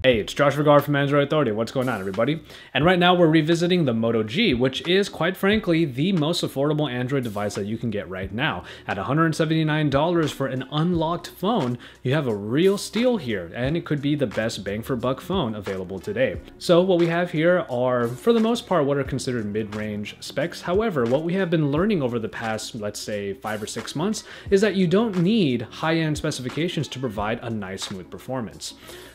Hey, it's Josh Vergara from Android Authority. What's going on, everybody? And right now we're revisiting the Moto G, which is, quite frankly, the most affordable Android device that you can get right now. At $179 for an unlocked phone, you have a real steal here, and it could be the best bang for buck phone available today. So what we have here are, for the most part, what are considered mid-range specs. However, what we have been learning over the past, let's say, 5 or 6 months, is that you don't need high-end specifications to provide a nice, smooth performance.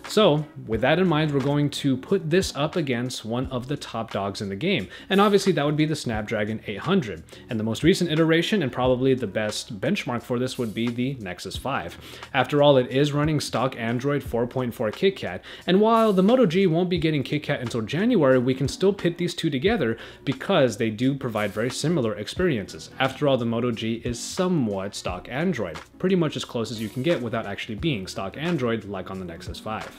So, with that in mind, we're going to put this up against one of the top dogs in the game. And obviously that would be the Snapdragon 800. And the most recent iteration, and probably the best benchmark for this, would be the Nexus 5. After all, it is running stock Android 4.4 KitKat. And while the Moto G won't be getting KitKat until January, we can still pit these two together because they do provide very similar experiences. After all, the Moto G is somewhat stock Android, pretty much as close as you can get without actually being stock Android like on the Nexus 5.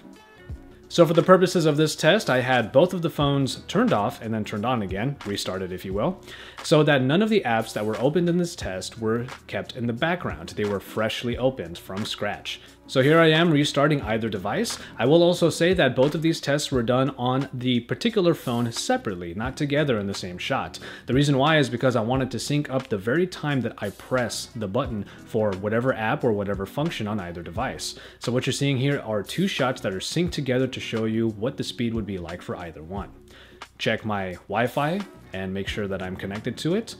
So for the purposes of this test, I had both of the phones turned off and then turned on again, restarted if you will, so that none of the apps that were opened in this test were kept in the background. They were freshly opened from scratch. So here I am restarting either device. I will also say that both of these tests were done on the particular phone separately, not together in the same shot. The reason why is because I wanted to sync up the very time that I press the button for whatever app or whatever function on either device. So what you're seeing here are two shots that are synced together to show you what the speed would be like for either one. Check my Wi-Fi and make sure that I'm connected to it,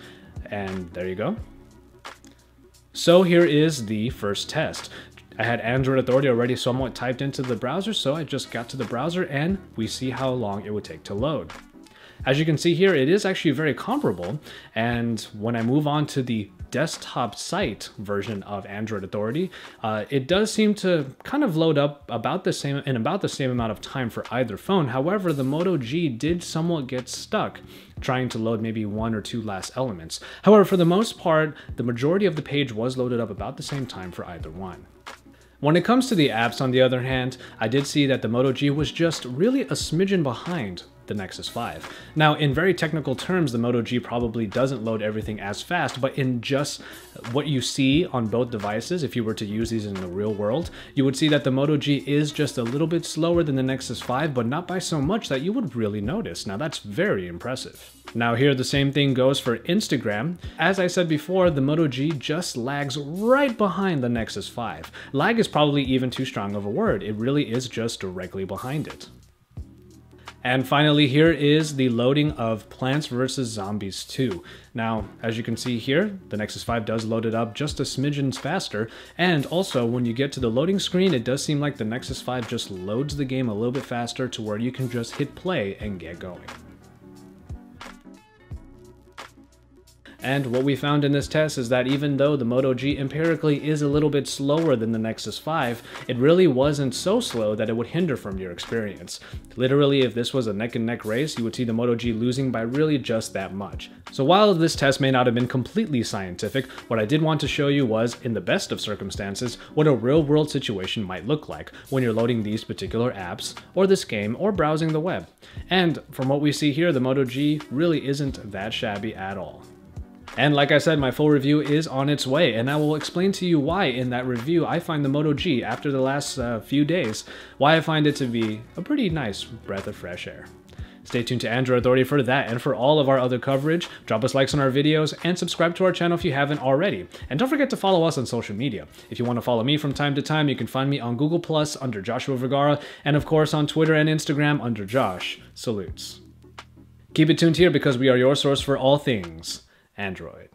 and there you go. So here is the first test. I had Android Authority already somewhat typed into the browser, so I just got to the browser and we see how long it would take to load. As you can see here, it is actually very comparable, and when I move on to the desktop site version of Android Authority, it does seem to kind of load up about the same amount of time for either phone. However, the Moto G did somewhat get stuck trying to load maybe one or two last elements. However, for the most part, the majority of the page was loaded up about the same time for either one. When it comes to the apps, on the other hand, I did see that the Moto G was just really a smidgen behind the Nexus 5. Now, in very technical terms, the Moto G probably doesn't load everything as fast, but in just what you see on both devices, if you were to use these in the real world, you would see that the Moto G is just a little bit slower than the Nexus 5, but not by so much that you would really notice. Now, that's very impressive. Now here, the same thing goes for Instagram. As I said before, the Moto G just lags right behind the Nexus 5. Lag is probably even too strong of a word. It really is just directly behind it. And finally, here is the loading of Plants vs. Zombies 2. Now, as you can see here, the Nexus 5 does load it up just a smidgen faster, and also when you get to the loading screen, it does seem like the Nexus 5 just loads the game a little bit faster to where you can just hit play and get going. And what we found in this test is that even though the Moto G empirically is a little bit slower than the Nexus 5, it really wasn't so slow that it would hinder from your experience. Literally, if this was a neck and neck race, you would see the Moto G losing by really just that much. So while this test may not have been completely scientific, what I did want to show you was, in the best of circumstances, what a real-world situation might look like when you're loading these particular apps, or this game, or browsing the web. And from what we see here, the Moto G really isn't that shabby at all. And like I said, my full review is on its way, and I will explain to you why in that review I find the Moto G, after the last few days, why I find it to be a pretty nice breath of fresh air. Stay tuned to Android Authority for that and for all of our other coverage. Drop us likes on our videos and subscribe to our channel if you haven't already. And don't forget to follow us on social media. If you want to follow me from time to time, you can find me on Google+ under Joshua Vergara, and of course on Twitter and Instagram under Josh Salutes. Keep it tuned here because we are your source for all things Android.